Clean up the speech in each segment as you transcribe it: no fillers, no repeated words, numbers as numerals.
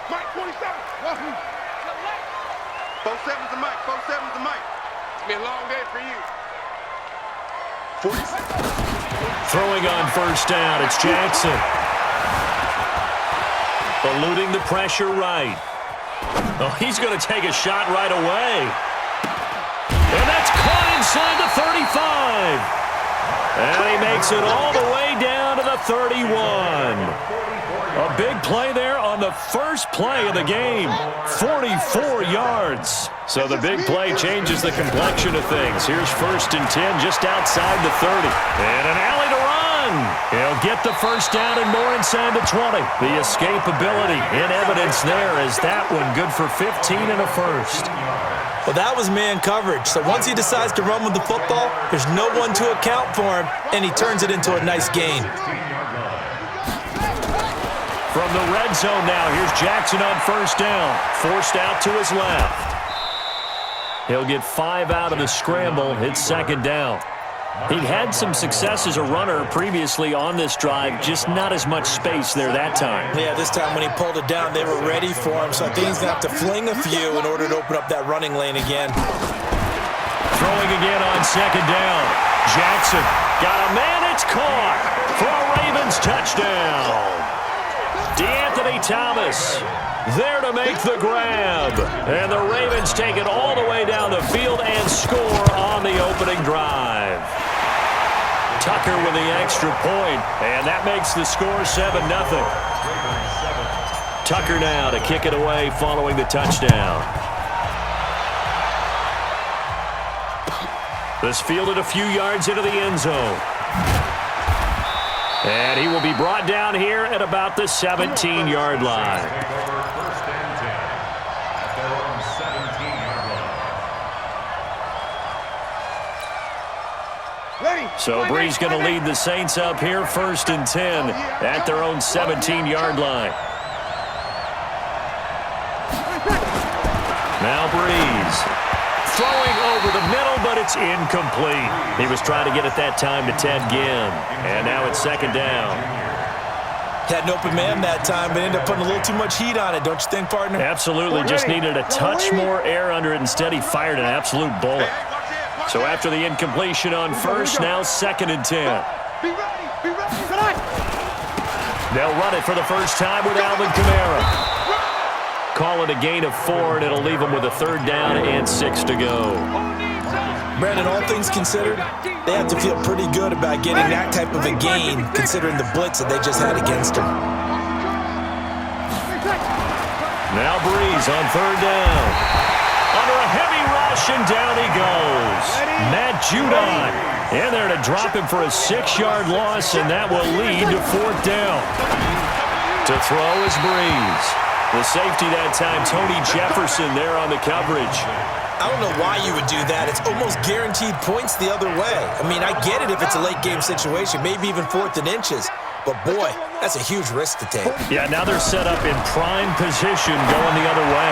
Mike, 27. 47's the mic. 47's the mic. It's been a long day for you. 47. Throwing on first down, it's Jackson. Eluding the pressure right. Oh, he's going to take a shot right away. And that's caught inside the 35. And he makes it all the way down to the 31. A big play there on the first play of the game. 44 yards. So the big play changes the complexion of things. Here's 1st and 10 just outside the 30. And an alley to run. He'll get the first down and more inside the 20. The escapability in evidence there as that one good for 15 and a first. Well, that was man coverage. So once he decides to run with the football, there's no one to account for him, and he turns it into a nice gain. From the red zone now, here's Jackson on first down. Forced out to his left. He'll get 5 out of the scramble. It's 2nd down. He'd had some success as a runner previously on this drive, just not as much space there that time. Yeah, this time when he pulled it down, they were ready for him, so I think he's going to have to fling a few in order to open up that running lane again. Throwing again on 2nd down. Jackson got a man, it's caught for a Ravens touchdown. DeAnthony Thomas there to make the grab. And the Ravens take it all the way down the field and score on the opening drive. Tucker with the extra point, and that makes the score 7-0. Tucker now to kick it away following the touchdown. This fielded a few yards into the end zone. And he will be brought down here at about the 17-yard line. So Bree's going to lead the Saints up here 1st and 10 at their own 17-yard line. Now Breeze throwing over the middle, but it's incomplete. He was trying to get it that time to Ted Ginn. And now it's 2nd down. Had an open man that time, but ended up putting a little too much heat on it, don't you think, partner? Absolutely. Just needed a touch more air under it. Instead, he fired an absolute bullet. So after the incompletion on first, now 2nd and 10. They'll run it for the first time with Alvin Kamara. Call it a gain of 4, and it'll leave them with a 3rd down and 6 to go. Brandon, all things considered, they have to feel pretty good about getting that type of a gain, considering the blitz that they just had against them. Now Breeze on 3rd down. Under a heavy rush, and down he goes. Matt Judon in there to drop him for a 6-yard loss, and that will lead to 4th down. To throw is Breeze. The safety that time, Tony Jefferson there on the coverage. I don't know why you would do that. It's almost guaranteed points the other way. I mean, I get it if it's a late-game situation, maybe even 4th and inches. But, boy, that's a huge risk to take. Yeah, now they're set up in prime position going the other way.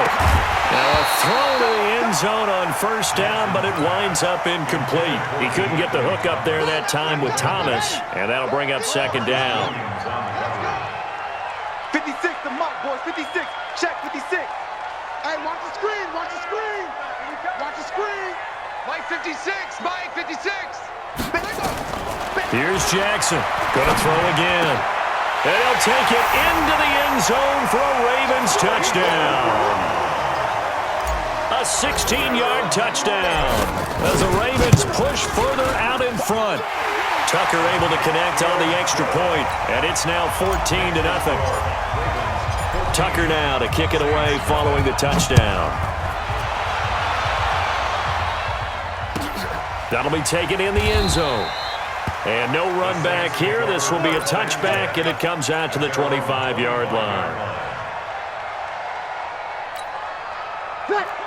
Now a throw to the end zone on 1st down, but it winds up incomplete. He couldn't get the hook up there that time with Thomas, and that'll bring up 2nd down. 56, the mark, boys. 56. Check 56. Hey, watch the screen. Watch the screen. Watch the screen. Mike 56. Mike 56. Here's Jackson. Gonna throw again. And he'll take it into the end zone for a Ravens touchdown. A 16-yard touchdown as the Ravens push further out in front. Tucker able to connect on the extra point, and it's now 14-0. Tucker now to kick it away following the touchdown. That'll be taken in the end zone. And no run back here. This will be a touchback, and it comes out to the 25-yard line.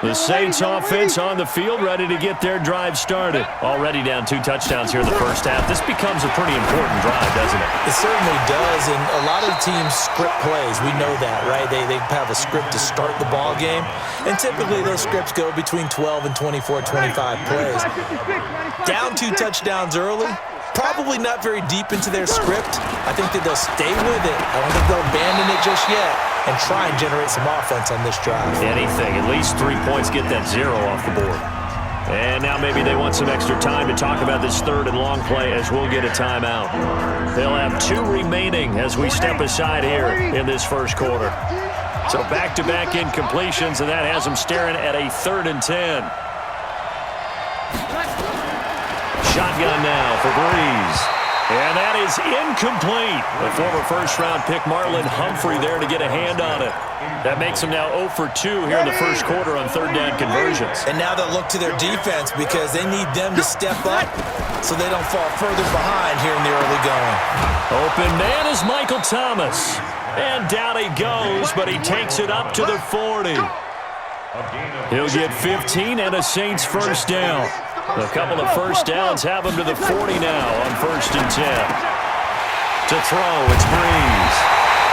The Saints offense on the field, ready to get their drive started. Already down 2 touchdowns here in the first half. This becomes a pretty important drive, doesn't it? It certainly does, and a lot of the teams script plays. We know that, right? They have a script to start the ball game, and typically those scripts go between 12 and 24, 25 plays. Down 2 touchdowns early, Probably not very deep into their script. I think that they'll stay with it. I don't think they'll abandon it just yet and try and generate some offense on this drive. Anything. At least 3 points, get that 0 off the board. And now maybe they want some extra time to talk about this third and long play as we'll get a timeout. They'll have 2 remaining as we step aside here in this first quarter. So back-to-back incompletions, and that has them staring at a 3rd and 10. Shotgun now for Breeze. And that is incomplete. The former first-round pick Marlon Humphrey there to get a hand on it. That makes them now 0 for 2 here in the first quarter on third down conversions. And now they'll look to their defense because they need them to step up so they don't fall further behind here in the early going. Open man is Michael Thomas. And down he goes, but he takes it up to the 40. He'll get 15 and a Saints first down. A couple of first downs have him to the 40 now on 1st and 10. To throw, it's Breeze.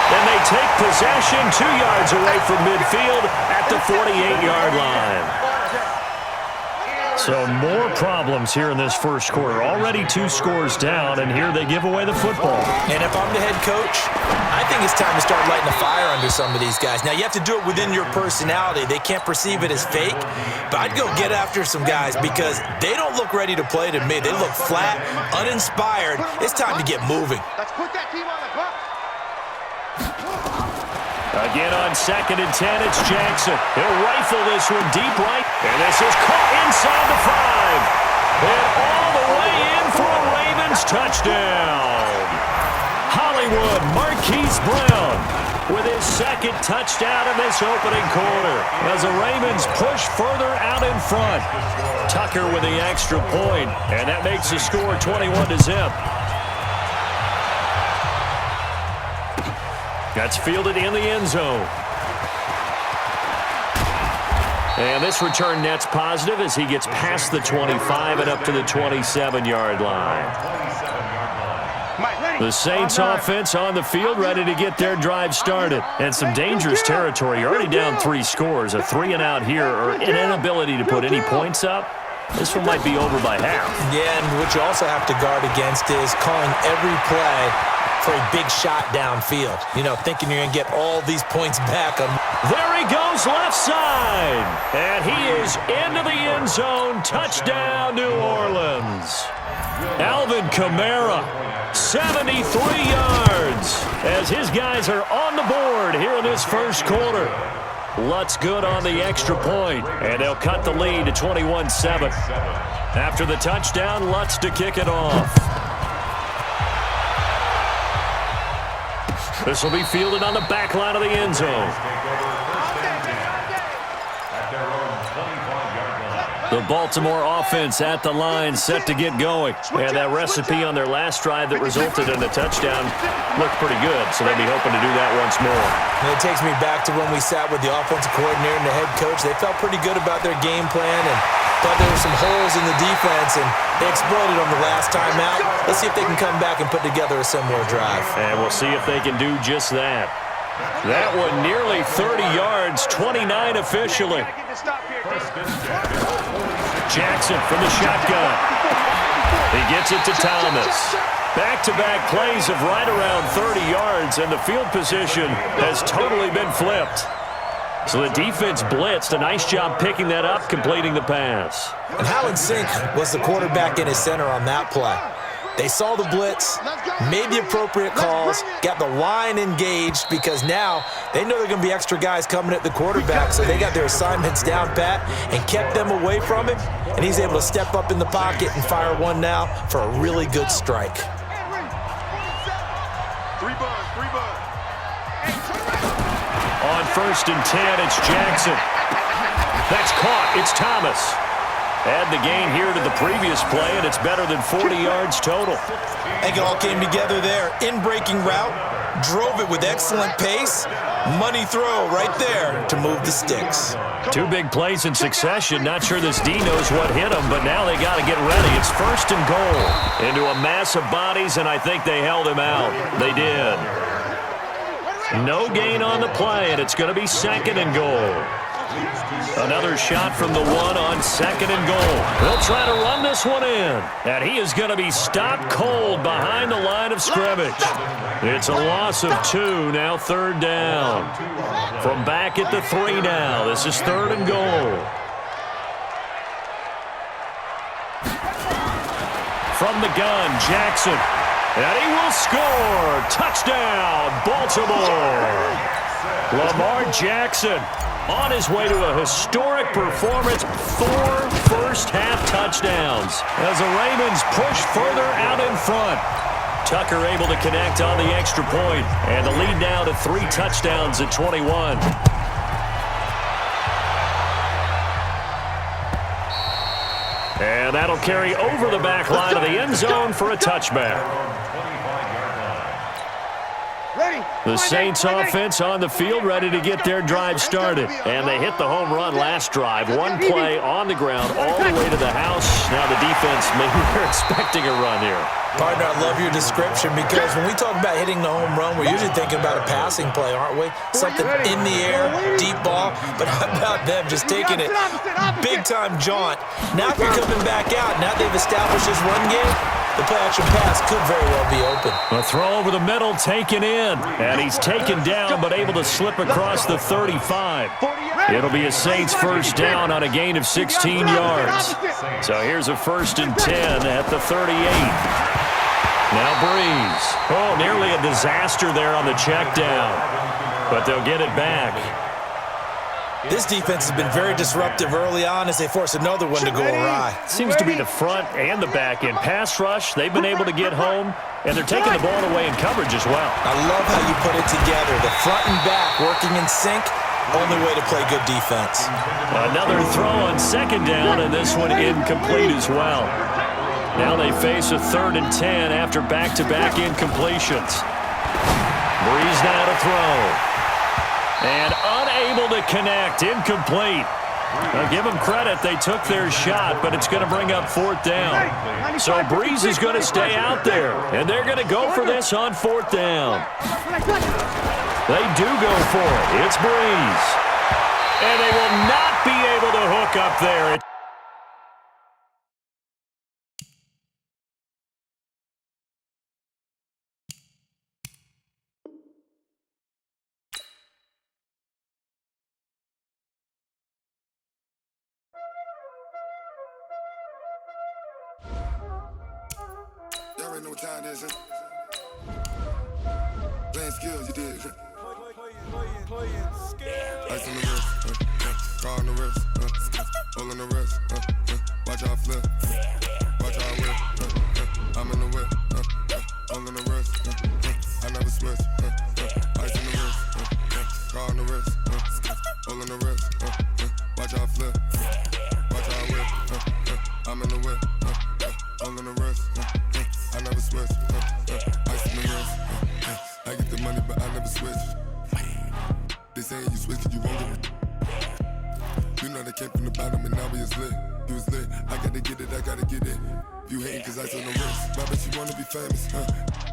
And they take possession 2 yards away from midfield at the 48-yard line. So more problems here in this first quarter. Already 2 scores down, and here they give away the football. And if I'm the head coach, I think it's time to start lighting a fire under some of these guys. Now, you have to do it within your personality. They can't perceive it as fake. But I'd go get after some guys because they don't look ready to play to me. They look flat, uninspired. It's time to get moving. Let's put that team on the clock. Again on 2nd and 10, it's Jackson. He'll rifle this one deep right. And this is caught inside the 5. And all the way in for a Ravens touchdown. Hollywood Marquise Brown with his 2nd touchdown in this opening quarter as the Ravens push further out in front. Tucker with the extra point, and that makes the score 21-0. That's fielded in the end zone. And this return net's positive as he gets past the 25 and up to the 27-yard line. The Saints offense on the field ready to get their drive started. And some dangerous territory. You're already down 3 scores. A 3-and-out here or an inability to put any points up. This one might be over by half. Yeah, and what you also have to guard against is calling every play for a big shot downfield. You know, thinking you're going to get all these points back. There he goes left side. And he is into the end zone. Touchdown, New Orleans. Alvin Kamara, 73 yards. As his guys are on the board here in this first quarter. Lutz good on the extra point, and they'll cut the lead to 21-7. After the touchdown, Lutz to kick it off. This will be fielded on the back line of the end zone. The Baltimore offense at the line set to get going. And that recipe on their last drive that resulted in a touchdown looked pretty good, so they'll be hoping to do that once more. And it takes me back to when we sat with the offensive coordinator and the head coach. They felt pretty good about their game plan and thought there were some holes in the defense, and they exploited them the last time out. Let's see if they can come back and put together a similar drive. And we'll see if they can do just that. That one nearly 30 yards, 29 officially. Jackson from the shotgun. He gets it to Thomas. Back-to-back plays of right around 30 yards, and the field position has totally been flipped. So the defense blitzed. A nice job picking that up, completing the pass. And how in sync was the quarterback in his center on that play? They saw the blitz, made the appropriate calls, got the line engaged because now they know there are going to be extra guys coming at the quarterback, so they got their assignments down pat and kept them away from him, and he's able to step up in the pocket and fire one now for a really good strike. On 1st and 10, it's Jackson. That's caught. It's Thomas. Add the gain here to the previous play, and it's better than 40 yards total. I think it all came together there. In-breaking route, drove it with excellent pace. Money throw right there to move the sticks. 2 big plays in succession. Not sure this D knows what hit him, but now they got to get ready. It's 1st and goal into a mass of bodies, and I think they held him out. They did. No gain on the play, and it's going to be 2nd and goal. Another shot from the one on second and goal. He'll try to run this one in. And he is going to be stopped cold behind the line of scrimmage. It's a loss of 2, now third down. From back at the 3 now. This is third and goal. From the gun, Jackson. And he will score. Touchdown, Baltimore. Lamar Jackson on his way to a historic performance. 4 first-half touchdowns as the Ravens push further out in front. Tucker able to connect on the extra point, and the lead now to 3 touchdowns at 21. And that'll carry over the back line of the end zone for a touchback. The Saints offense on the field, ready to get their drive started. And they hit the home run last drive. 1 play on the ground all the way to the house. Now the defense, maybe they're expecting a run here. Partner, I love your description because when we talk about hitting the home run, we're usually thinking about a passing play, aren't we? Something in the air, deep ball. But how about them just taking it big-time jaunt? Now if you're coming back out, now they've established this run game, the play-action pass could very well be open. A throw over the middle, taken in. And he's taken down, but able to slip across the 35. It'll be a Saints first down on a gain of 16 yards. So here's a 1st and 10 at the 38. Now Breeze. Oh, nearly a disaster there on the check down. But they'll get it back. This defense has been very disruptive early on as they force another one to go awry. Seems to be the front and the back end. Pass rush, they've been able to get home, and they're taking the ball away in coverage as well. I love how you put it together. The front and back working in sync, only way to play good defense. Another throw on second down, and this one incomplete as well. Now they face a 3rd and 10 after back-to-back incompletions. Breeze now to throw. And unable to connect, incomplete. I'll give them credit, they took their shot, but it's going to bring up 4th down. So Breeze is going to stay out there, and they're going to go for this on 4th down. They do go for it. It's Breeze. And they will not be able to hook up there. Y'all already know what time it is, huh? Playing skills, you did. Playing skills. Ice on the wrist, car on the wrist, hole on the wrist, watch how I flip, watch how I whip, I'm in the whip, hole on the wrist, I never switch, ice on the wrist, car on the wrist, hole on the wrist, watch how I flip, watch how I whip, I'm in the whip, hole on the wrist, I never switch, ice on the wrist, I get the money but I never switch. They saying you switch cause you won't get it. You know they came from the bottom and now we is lit. You was lit, I gotta get it, I gotta get it. You hating cause ice on the wrist, but I bet you wanna be famous,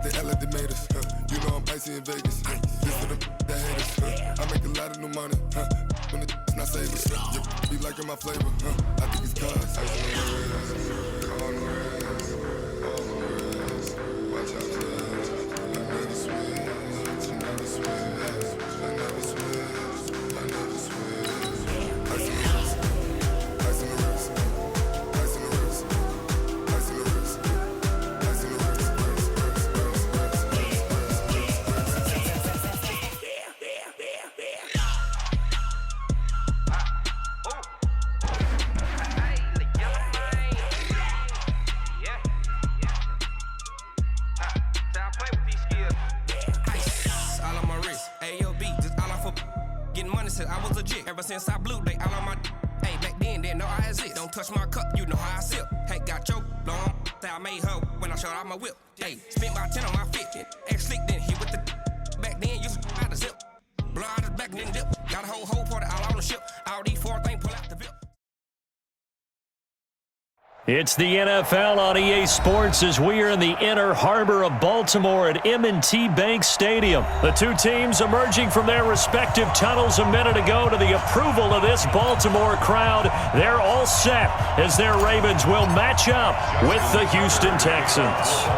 They act like they made us, You know I'm icy in Vegas, This for the that hate us, I make a lot of new money, When it's not savers, You be liking my flavor, I think it's cause ice on the wrist, on the wrist, on the wrist. Watch out for this, I never switch, I never switch. Since I blew, they all on my hey, back then, didn't know I exist. Don't touch my cup, you know how I sip. Hey, got your long, I made her when I showed out my whip. Hey, spent my 10 on my fit. Ex-slick, then hit with the back then, used to out the zip. Blow out the back, then dip. Got a whole party all on the ship. All these 4 things pull out the VIP. It's the NFL on EA Sports as we are in the inner harbor of Baltimore at M&T Bank Stadium. The two teams emerging from their respective tunnels a minute ago to the approval of this Baltimore crowd. They're all set as their Ravens will match up with the Houston Texans.